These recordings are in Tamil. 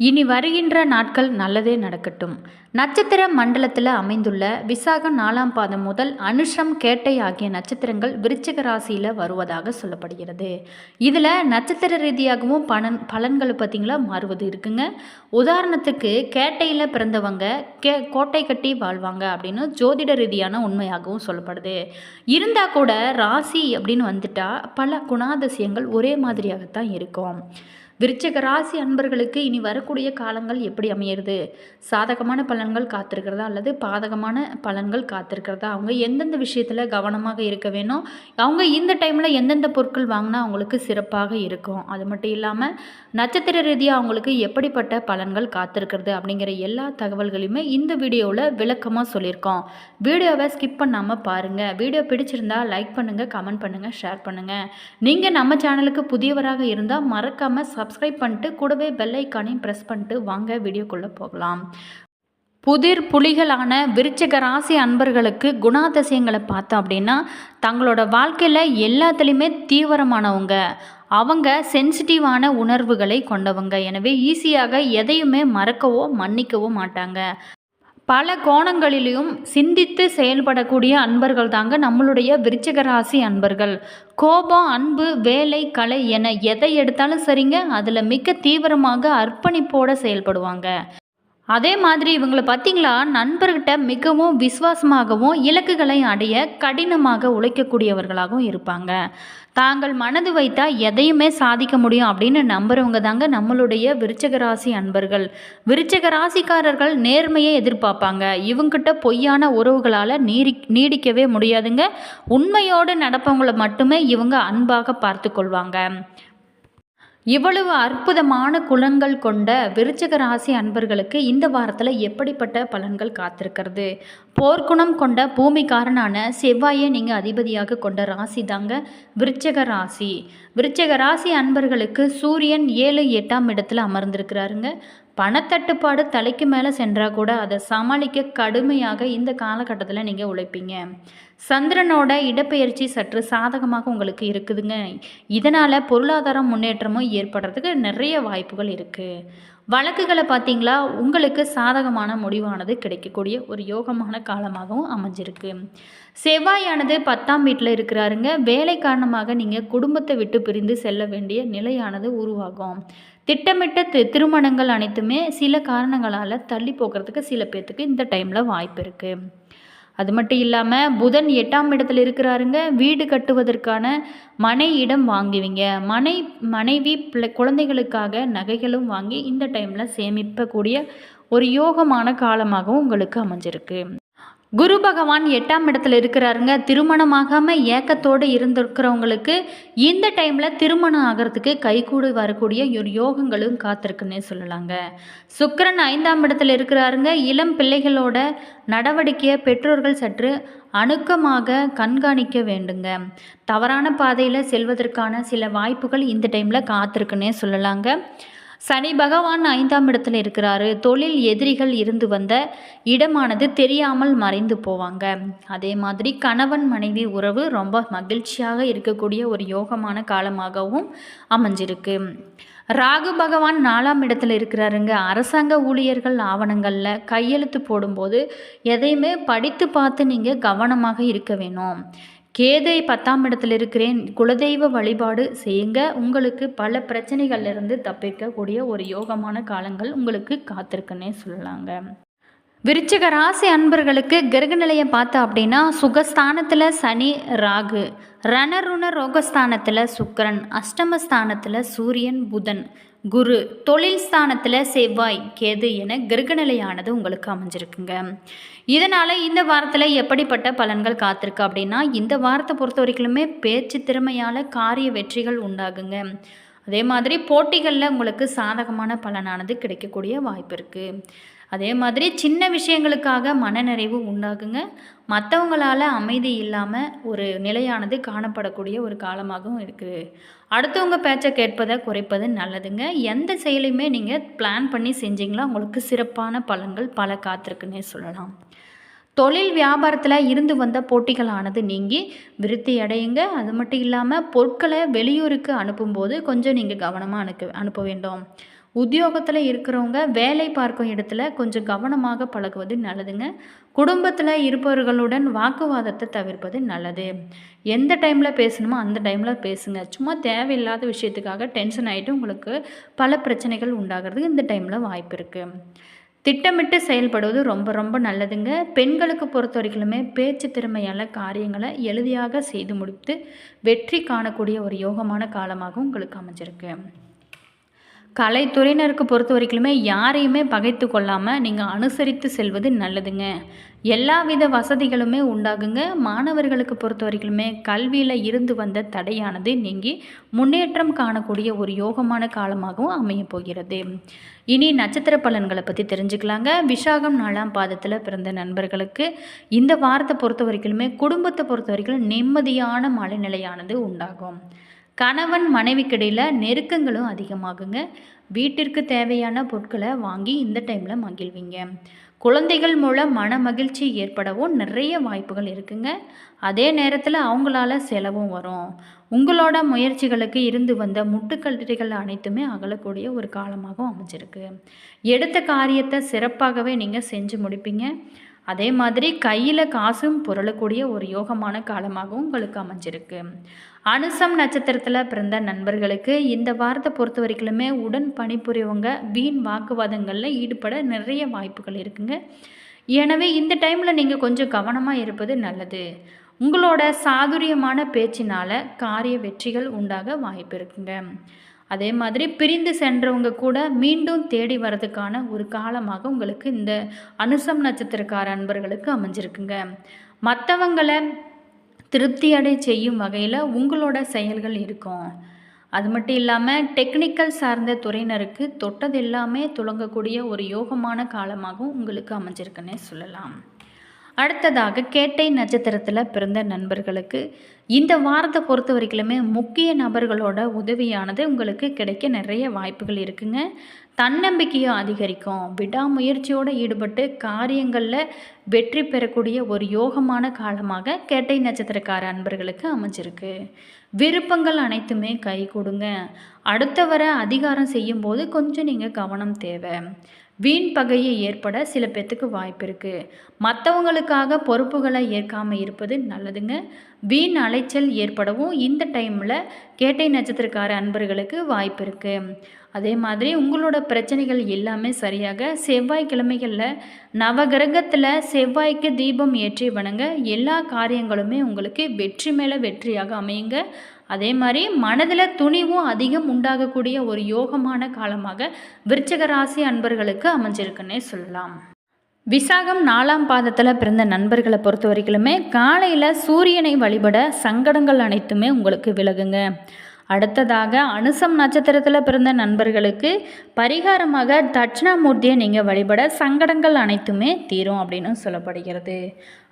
இனி வருகின்ற நாட்கள் நல்லதே நடக்கட்டும். நட்சத்திர மண்டலத்தில் அமைந்துள்ள விசாகம் 4ஆம் பாதம் முதல் அனுஷம் கேட்டை ஆகிய நட்சத்திரங்கள் விருச்சிக ராசியில் வருவதாக சொல்லப்படுகிறது. இதில் நட்சத்திர ரீதியாகவும் பலன்கள் பார்த்திங்களா மாறுவது இருக்குங்க. உதாரணத்துக்கு கேட்டையில் பிறந்தவங்க கோட்டை கட்டி வாழ்வாங்க அப்படின்னு ஜோதிட ரீதியான உண்மையாகவும் சொல்லப்படுது. இருந்தால் கூட ராசி அப்படின்னு வந்துட்டா பல குணாதிசயங்கள் ஒரே மாதிரியாகத்தான் இருக்கும். விருச்சிக ராசி அன்பர்களுக்கு இனி வரக்கூடிய காலங்கள் எப்படி அமையிறது? சாதகமான பலன்கள் காத்திருக்கிறதா அல்லது பாதகமான பலன்கள் காத்திருக்கிறதா? அவங்க எந்தெந்த விஷயத்தில் கவனமாக இருக்க வேணும்? அவங்க இந்த டைமில் எந்தெந்த பொருட்கள் வாங்கினா அவங்களுக்கு சிறப்பாக இருக்கும்? அது மட்டும் இல்லாமல் நட்சத்திர ரீதியாக அவங்களுக்கு எப்படிப்பட்ட பலன்கள் காத்திருக்கிறது அப்படிங்கிற எல்லா தகவல்களையுமே இந்த வீடியோவில் விளக்கமாக சொல்லியிருக்கோம். வீடியோவை ஸ்கிப் பண்ணாமல் பாருங்கள். வீடியோ பிடிச்சிருந்தா லைக் பண்ணுங்கள், கமெண்ட் பண்ணுங்கள், ஷேர் பண்ணுங்கள். நீங்கள் நம்ம சேனலுக்கு புதியவராக இருந்தால் மறக்காமல் சப்ஸ்கிரைப் பண்ணிட்டு கூடவே பெல் ஐக்கானையும் ப்ரெஸ் பண்ணிட்டு வாங்க வீடியோக்குள்ளே போகலாம். புதிர் புலிகளான விருச்சிக ராசி அன்பர்களுக்கு குணாதிசயங்களை பார்த்தோம் அப்படின்னா தங்களோட வாழ்க்கையில் எல்லாத்துலேயுமே தீவிரமானவங்க. அவங்க சென்சிட்டிவான உணர்வுகளை கொண்டவங்க. எனவே ஈஸியாக எதையுமே மறக்கவோ மன்னிக்கவோ மாட்டாங்க. பல கோணங்களிலும் சிந்தித்து செயல்படக்கூடிய அன்பர்கள் தாங்க நம்மளுடைய விருச்சிக ராசி அன்பர்கள். கோபம், அன்பு, வேலை, கலை என எதை எடுத்தாலும் சரிங்க, அதில் மிக தீவிரமாக அர்ப்பணிப்போடு செயல்படுவாங்க. அதே மாதிரி இவங்களை பார்த்திங்களா, நண்பர்கிட்ட மிகவும் விசுவாசமாகவும் இலக்குகளை அடைய கடினமாக உழைக்கக்கூடியவர்களாகவும் இருப்பாங்க. தாங்கள் மனது வைத்தால் எதையுமே சாதிக்க முடியும் அப்படின்னு நம்புறவங்க தாங்க நம்மளுடைய விருச்சிக ராசி அன்பர்கள். விருச்சிக ராசிக்காரர்கள் நேர்மையை எதிர்பார்ப்பாங்க. இவங்கிட்ட பொய்யான உறவுகளால் நீடிக்கவே முடியாதுங்க. உண்மையோடு நடப்பவங்களை மட்டுமே இவங்க அன்பாக பார்த்து கொள்வாங்க. இவ்வளவு அற்புதமான குணங்கள் கொண்ட விருச்சிக ராசி அன்பர்களுக்கு இந்த வாரத்தில் எப்படிப்பட்ட பலன்கள் காத்திருக்கிறது? போர்க்குணம் கொண்ட பூமிக்காரனான செவ்வாயை நீங்கள் அதிபதியாக கொண்ட ராசி தாங்க விருச்சிக ராசி. விருச்சிக ராசி அன்பர்களுக்கு சூரியன் 7, 8ஆம் இடத்துல அமர்ந்திருக்கிறாருங்க. பணத்தட்டுப்பாடு தலைக்கு மேலே சென்றால் கூட அதை சமாளிக்க கடுமையாக இந்த காலகட்டத்தில் நீங்கள் உழைப்பீங்க. சந்திரனோட இடப்பெயர்ச்சி சற்று சாதகமாக உங்களுக்கு இருக்குதுங்க. இதனால் பொருளாதார முன்னேற்றமும் ஏற்படுறதுக்கு நிறைய வாய்ப்புகள் இருக்குது. வழக்குகளை பார்த்தீங்களா, உங்களுக்கு சாதகமான முடிவானது கிடைக்கக்கூடிய ஒரு யோகமான காலமாகவும் அமைஞ்சிருக்கு. செவ்வாயானது 10ஆம் வீட்டில் இருக்கிறாருங்க. வேலை காரணமாக நீங்கள் குடும்பத்தை விட்டு பிரிந்து செல்ல வேண்டிய நிலையானது உருவாகும். திட்டமிட்ட திருமணங்கள் அனைத்துமே சில காரணங்களால் தள்ளி போகிறதுக்கு சில பேர்த்துக்கு இந்த டைமில் வாய்ப்பு இருக்குது. அது மட்டும் இல்லாமல் புதன் 8ஆம் இடத்துல இருக்கிறாருங்க. வீடு கட்டுவதற்கான மனை இடம் வாங்குவீங்க. மனைவி குழந்தைகளுக்காக நகைகளும் வாங்கி இந்த டைமில் சேமிக்கக்கூடிய ஒரு யோகமான காலமாகவும் உங்களுக்கு அமைஞ்சிருக்கு. குரு பகவான் 8ஆம் இடத்துல இருக்கிறாருங்க. திருமணமாகாமல் ஏக்கத்தோடு இருந்திருக்கிறவங்களுக்கு இந்த டைமில் திருமணம் ஆகிறதுக்கு கைகூடி வரக்கூடிய ஒரு யோகங்களும் காத்திருக்குன்னே சொல்லலாங்க. சுக்கிரன் 5ஆம் இடத்துல இருக்கிறாருங்க. இளம் பிள்ளைகளோட நடவடிக்கையை பெற்றோர்கள் சற்று அணுக்கமாக கண்காணிக்க வேண்டுங்க. தவறான பாதையில் செல்வதற்கான சில வாய்ப்புகள் இந்த டைமில் காத்திருக்குன்னே சொல்லலாங்க. சனி பகவான் 5ஆம் இடத்துல இருக்கிறாரு. தொழில் எதிரிகள் இருந்து வந்த இடமானது தெரியாமல் மறைந்து போவாங்க. அதே மாதிரி கணவன் மனைவி உறவு ரொம்ப மகிழ்ச்சியாக இருக்கக்கூடிய ஒரு யோகமான காலமாகவும் அமைஞ்சிருக்கு. ராகு பகவான் 4ஆம் இடத்துல இருக்கிறாருங்க. அரசாங்க ஊழியர்கள் ஆவணங்களில் கையெழுத்து போடும்போது எதையுமே படித்து பார்த்து நீங்கள் கவனமாக இருக்க வேணும். கேதை 10ஆம் இடத்துல இருக்கிறேன். குலதெய்வ வழிபாடு செய்யுங்க. உங்களுக்கு பல பிரச்சனைகள்லேருந்து தப்பிக்கக்கூடிய ஒரு யோகமான காலங்கள் உங்களுக்கு காத்திருக்குன்னே சொல்லலாங்க. விருச்சிக ராசி அன்பர்களுக்கு கிரக நிலையை பார்த்தா அப்படின்னா சுகஸ்தானத்தில் சனி, ராகு, ரணருண ரோகஸ்தானத்தில் சுக்கிரன், அஷ்டமஸ்தானத்தில் சூரியன், புதன், குரு, தொழில் ஸ்தானத்தில் செவ்வாய், கேது என கிரகநிலையானது உங்களுக்கு அமைஞ்சிருக்குங்க. இதனால் இந்த வாரத்தில் எப்படிப்பட்ட பலன்கள் காத்திருக்கு அப்படின்னா இந்த வாரத்தை பொறுத்த வரைக்குமே பேச்சு திறமையால் காரிய வெற்றிகள் உண்டாகுங்க. அதே மாதிரி போட்டிகளில் உங்களுக்கு சாதகமான பலனானது கிடைக்கக்கூடிய வாய்ப்பு இருக்குது. அதே மாதிரி சின்ன விஷயங்களுக்காக மனநிறைவு உண்டாகுங்க. மற்றவங்களால் அமைதி இல்லாமல் ஒரு நிலையானது காணப்படக்கூடிய ஒரு காலமாகவும் இருக்குது. அடுத்தவங்க பேச்சை கேட்பதை குறைப்பது நல்லதுங்க. எந்த செயலையுமே நீங்கள் பிளான் பண்ணி செஞ்சிங்களா உங்களுக்கு சிறப்பான பலன்கள் பல காத்திருக்குன்னே சொல்லலாம். தொழில் வியாபாரத்தில் இருந்து வந்த போட்டிகளானது நீங்கி விருத்தி அடையுங்க. அது மட்டும் இல்லாமல் பொருட்களை வெளியூருக்கு அனுப்பும்போது கொஞ்சம் நீங்கள் கவனமாக அனுப்ப வேண்டும். உத்தியோகத்தில் இருக்கிறவங்க வேலை பார்க்கும் இடத்துல கொஞ்சம் கவனமாக பழகுவது நல்லதுங்க. குடும்பத்தில் இருப்பவர்களுடன் வாக்குவாதத்தை தவிர்ப்பது நல்லது. எந்த டைமில் பேசணுமோ அந்த டைமில் பேசுங்க. சும்மா தேவையில்லாத விஷயத்துக்காக டென்ஷன் ஆகிட்டு உங்களுக்கு பல பிரச்சனைகள் உண்டாகிறதுக்கு இந்த டைமில் வாய்ப்பு இருக்குது. திட்டமிட்டு செயல்படுவது ரொம்ப ரொம்ப நல்லதுங்க. பெண்களுக்கு பொறுத்த வரைக்குமே பேச்சு திறமையால் காரியங்களை எளிதாக செய்து முடித்து வெற்றி காணக்கூடிய ஒரு யோகமான காலமாகவும் உங்களுக்கு அமைஞ்சிருக்கு. கலைத்துறையினருக்கு பொறுத்த வரைக்குமே யாரையுமே பகைத்து கொள்ளாமல் நீங்கள் அனுசரித்து செல்வது நல்லதுங்க. எல்லா வித வசதிகளுமே உண்டாகுங்க. மாணவர்களுக்கு பொறுத்த வரைக்குமே கல்வியில் இருந்து வந்த தடையானது நீங்கி முன்னேற்றம் காணக்கூடிய ஒரு யோகமான காலமாகவும் அமையப் போகிறது. இனி நட்சத்திர பலன்களை பற்றி தெரிஞ்சுக்கலாங்க. விசாகம் 4ஆம் பாதத்தில் பிறந்த நண்பர்களுக்கு இந்த வாரத்தை பொறுத்த வரைக்குமே குடும்பத்தை பொறுத்த வரைக்கும் நிம்மதியான மனநிலையானது உண்டாகும். கணவன் மனைவிக்கிடையில் நெருக்கங்களும் அதிகமாகுங்க. வீட்டிற்கு தேவையான பொருட்களை வாங்கி இந்த டைமில் மகிழ்வீங்க. குழந்தைகள் மூலம் மன மகிழ்ச்சி ஏற்படவும் நிறைய வாய்ப்புகள் இருக்குங்க. அதே நேரத்தில் அவங்களால செலவும் வரும். உங்களோட முயற்சிகளுக்கு இருந்து வந்த முட்டுக்கட்டைகள் அனைத்துமே அகலக்கூடிய ஒரு காலமாகவும் அமைஞ்சிருக்கு. எடுத்த காரியத்தை சிறப்பாகவே நீங்கள் செஞ்சு முடிப்பீங்க. அதே மாதிரி கையில் காசும் புரளக்கூடிய ஒரு யோகமான காலமாகவும் உங்களுக்கு அமைஞ்சிருக்கு. அனுசம் நட்சத்திரத்தில் பிறந்த நண்பர்களுக்கு இந்த வாரத்தை பொறுத்த வரைக்குமே உடன் பணிபுரியவங்க வீண் வாக்குவாதங்களில் ஈடுபட நிறைய வாய்ப்புகள் இருக்குங்க. எனவே இந்த டைமில் நீங்கள் கொஞ்சம் கவனமாக இருப்பது நல்லது. உங்களோட சாதுரியமான பேச்சினால் காரிய வெற்றிகள் உண்டாக வாய்ப்பு இருக்குங்க. அதே மாதிரி பிரிந்து சென்றவங்க கூட மீண்டும் தேடி வர்றதுக்கான ஒரு காலமாக உங்களுக்கு இந்த அனுசம் நட்சத்திரக்கார அன்பர்களுக்கு அமைஞ்சிருக்குங்க. மற்றவங்களை திருப்தியடை செய்யும் வகையில் உங்களோட செயல்கள் இருக்கும். அது மட்டும் இல்லாமல் டெக்னிக்கல் சார்ந்த துறையினருக்கு தொட்டது எல்லாமே துளங்கக்கூடிய ஒரு யோகமான காலமாகவும் உங்களுக்கு அமைஞ்சிருக்குன்னே சொல்லலாம். அடுத்ததாக கேட்டை நட்சத்திரத்தில் பிறந்த நண்பர்களுக்கு இந்த வாரத்தை பொறுத்த வரைக்குமே முக்கிய நபர்களோட உதவியானது உங்களுக்கு கிடைக்க நிறைய வாய்ப்புகள் இருக்குங்க. தன்னம்பிக்கையும் அதிகரிக்கும். விடாமுயற்சியோடு ஈடுபட்டு காரியங்களில் வெற்றி பெறக்கூடிய ஒரு யோகமான காலமாக கேட்டை நட்சத்திரக்கார அன்பர்களுக்கு அமைஞ்சிருக்கு. விருப்பங்கள் அனைத்துமே கை கொடுங்க. அடுத்தவரை அதிகாரம் செய்யும்போது கொஞ்சம் நீங்கள் கவனம் தேவை. வீண் பகையை ஏற்பட சில பேத்துக்கு வாய்ப்பு இருக்குது. மற்றவங்களுக்காக பொறுப்புகளை ஏற்காமல் இருப்பது நல்லதுங்க. வீண் அலைச்சல் ஏற்படவும் இந்த டைமில் கேட்டை நட்சத்திரக்கார அன்பர்களுக்கு வாய்ப்பு இருக்குது. அதே மாதிரி உங்களோட பிரச்சனைகள் எல்லாமே சரியாக செவ்வாய்க்கிழமைகளில் நவகிரகத்தில் செவ்வாய்க்கு தீபம் ஏற்றி வணங்க எல்லா காரியங்களுமே உங்களுக்கு வெற்றி மேலே வெற்றியாக அமையுங்க. அதே மாதிரி மனதில் துணிவும் அதிகம் உண்டாகக்கூடிய ஒரு யோகமான காலமாக விருச்சிக ராசி அன்பர்களுக்கு அமைஞ்சிருக்குன்னே சொல்லலாம். விசாகம் 4ஆம் பாதத்தில் பிறந்த நண்பர்களை பொறுத்த வரைக்குமே காலையில் சூரியனை வழிபட சங்கடங்கள் அனைத்துமே உங்களுக்கு விலகுங்க. அடுத்ததாக அனுசம் நட்சத்திரத்தில் பிறந்த நண்பர்களுக்கு பரிகாரமாக தட்சிணாமூர்த்தியை நீங்கள் வழிபட சங்கடங்கள் அனைத்துமே தீரும் அப்படின்னு சொல்லப்படுகிறது.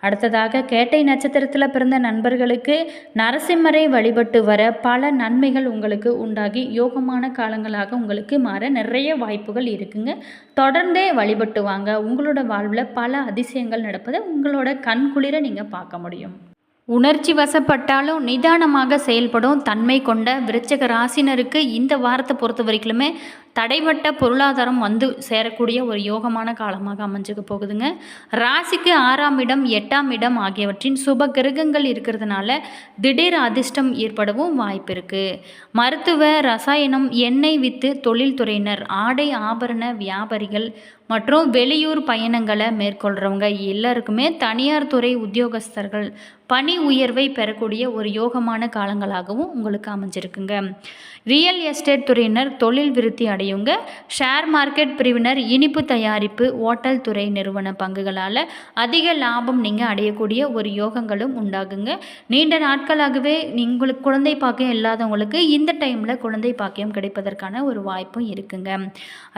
அடுத்ததாக கேட்டை நட்சத்திரத்தில் பிறந்த நண்பர்களுக்கு நரசிம்மரை வழிபட்டு வர பல நன்மைகள் உங்களுக்கு உண்டாகி யோகமான காலங்களாக உங்களுக்கு மாற நிறைய வாய்ப்புகள் இருக்குங்க. தொடர்ந்தே வழிபட்டு வாங்க. உங்களோட வாழ்வில் பல அதிசயங்கள் நடப்பதை உங்களோட கண்குளிர நீங்கள் பார்க்க முடியும். உணர்ச்சி வசப்பட்டாலும் நிதானமாக செயல்படும் தன்மை கொண்ட விருச்சிக ராசினருக்கு இந்த வாரத்தை பொறுத்த வரைக்குமே தடைபட்ட பொருளாதாரம் வந்து சேரக்கூடிய ஒரு யோகமான காலமாக அமைஞ்சுக்க போகுதுங்க. ராசிக்கு 6ஆம் இடம் 8ஆம் இடம் ஆகியவற்றின் சுப கிரகங்கள் இருக்கிறதுனால திடீர் அதிர்ஷ்டம் ஏற்படவும் வாய்ப்பு இருக்குது. மருத்துவ ரசாயனம் எண்ணெய் வித்து தொழில்துறையினர் ஆடை ஆபரண வியாபாரிகள் மற்றும் வெளியூர் பயணங்களை மேற்கொள்கிறவங்க எல்லாருக்குமே தனியார் துறை உத்தியோகஸ்தர்கள் பணி உயர்வை பெறக்கூடிய ஒரு யோகமான காலங்களாகவும் உங்களுக்கு அமைஞ்சிருக்குங்க. ரியல் எஸ்டேட் துறையினர் தொழில் விருத்தி அடையுங்க. ஷேர் மார்க்கெட் பிரிவினர் இனிப்பு தயாரிப்பு ஓட்டல் துறை நிறுவன பங்குகளால் அதிக லாபம் நீங்கள் அடையக்கூடிய ஒரு யோகங்களும் உண்டாகுங்க. நீண்ட நாட்களாகவே உங்களுக்கு குழந்தை பாக்கியம் இல்லாதவங்களுக்கு இந்த டைமில் குழந்தை பாக்கியம் கிடைப்பதற்கான ஒரு வாய்ப்பும் இருக்குங்க.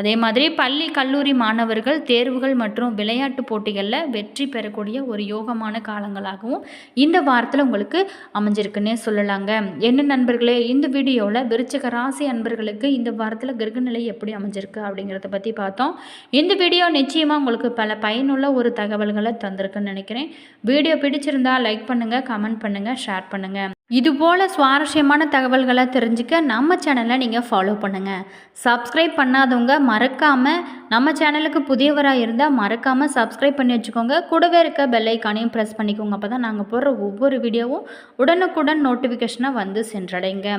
அதே மாதிரி பள்ளி கல்லூரி மாணவர்கள் தேர்வுகள் மற்றும் விளையாட்டு போட்டிகளில் வெற்றி பெறக்கூடிய ஒரு யோகமான காலங்களாகவும் இந்த வாரத்தில் உங்களுக்கு அமைஞ்சிருக்குன்னே சொல்லலாங்க. என்ன நண்பர்களே, இந்த வீடியோவில் விருச்சிக ராசி அன்பர்களுக்கு இந்த வாரத்தில் கிரகநிலை எப்படி அமைஞ்சிருக்கு அப்படிங்கிறத பற்றி பார்த்தோம். இந்த வீடியோ நிச்சயமாக உங்களுக்கு பல பயனுள்ள ஒரு தகவல்களை தந்திருக்குன்னு நினைக்கிறேன். வீடியோ பிடிச்சிருந்தா லைக் பண்ணுங்கள், கமெண்ட் பண்ணுங்கள், ஷேர் பண்ணுங்கள். இதுபோல் சுவாரஸ்யமான தகவல்களை தெரிஞ்சுக்க நம்ம சேனலை நீங்கள் ஃபாலோ பண்ணுங்கள். சப்ஸ்கிரைப் பண்ணாதவங்க மறக்காமல், நம்ம சேனலுக்கு புதியவராக இருந்தால் மறக்காமல் சப்ஸ்கிரைப் பண்ணி வச்சுக்கோங்க. கூடவே இருக்க பெல் ஐக்கானையும் ப்ரெஸ் பண்ணிக்கோங்க. அப்போ தான் நாங்கள் போடுற ஒவ்வொரு வீடியோவும் உடனுக்குடன் நோட்டிஃபிகேஷனாக வந்து சென்றடைங்க.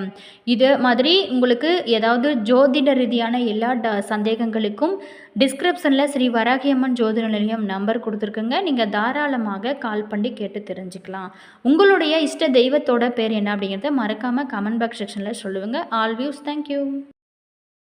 இது மாதிரி உங்களுக்கு ஏதாவது ஜோதிட ரீதியான எல்லா சந்தேகங்களுக்கும் டிஸ்கிரிப்ஷனில் ஸ்ரீ வராகியம்மன் ஜோதிட நிலையம் நம்பர் கொடுத்துருக்குங்க. நீங்கள் தாராளமாக கால் பண்ணி கேட்டு தெரிஞ்சுக்கலாம். உங்களுடைய இஷ்ட தெய்வத்தோட பேர் என்ன அப்படிங்கிறத மறக்காமல் கமெண்ட் பாக்ஸ் செக்ஷனில் சொல்லுங்கள். All views. தேங்க்யூ.